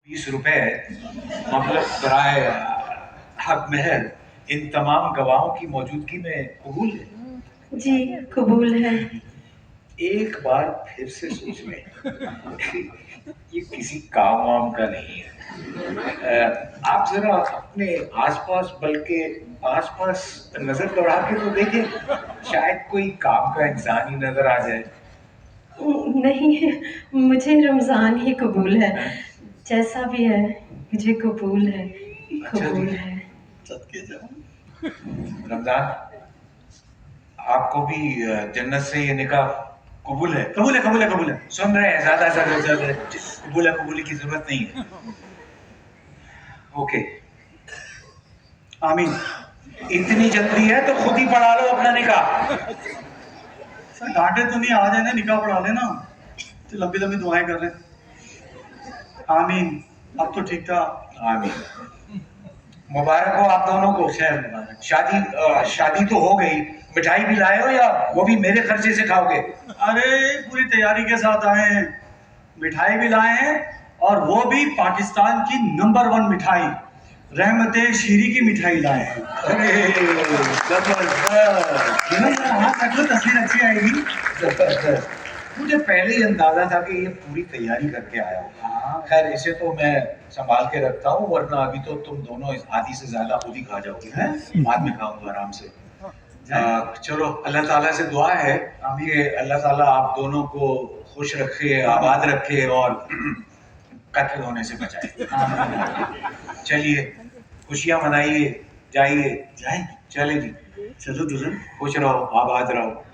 20 रुपए मतलब बराए हक महल इन तमाम गवाहों की मौजूदगी में कबूल है? जी कबूल है। एक बार फिर से सोच लें ये किसी काम वाम का नहीं है। आप जरा अपने आसपास बल्कि आसपास नजर दौड़ा के तो देखें, शायद कोई काम का इंसान ही नजर आ जाए। नहीं, मुझे रमज़ान ही कबूल है। जैसा भी है मुझे कबूल है, कबूल है। सदके जाऊं। रमजान, आपको भी जन्नत से ये निकाह कबूल है? कबूल है, कबूल है, कबूल है। सुन रहे हैं, ज्यादा कबूल की जरूरत नहीं है। ओके, आमीन। इतनी जल्दी है तो खुद ही पढ़ा लो अपना निकाह। सर डांटे तो नहीं, आ जाए ना, निकाह पढ़ा लेना। तो लंबी लंबी दुआएं कर रहे हैं। आमीन। अब तो ठीक था। आमीन। मुबारक हो आप दोनों को। खैर, शादी तो हो गई, मिठाई भी लाए हो या वो भी मेरे खर्चे से खाओगे? अरे पूरी तैयारी के साथ आए हैं, मिठाई भी लाए हैं और वो भी पाकिस्तान की नंबर 1 मिठाई रहमते शीरी की मिठाई लाए हैं। अरे जबरदस्त। हाथ रख लो, तस्वीर अच्छी आएगी। जबरदस्त। मुझे पहले ही अंदाजा था कि ये पूरी तैयारी करके आया होगा। खैर, इसे तो मैं संभाल के रखता हूँ, वरना अभी तो तुम दोनों आधी से ज्यादा खुद ही खा जाओगे। हैं? बाद में खाऊंगा आराम से। चलो, अल्लाह ताला से दुआ है कि अल्लाह ताला आप दोनों को खुश रखे, आबाद रखे और कत्ल होने से बचाए। चलिए, खुशियां मनाइए, जाइए। जाए, चले जी, चलो दुल्हन। खुश रहो, आबाद रहो।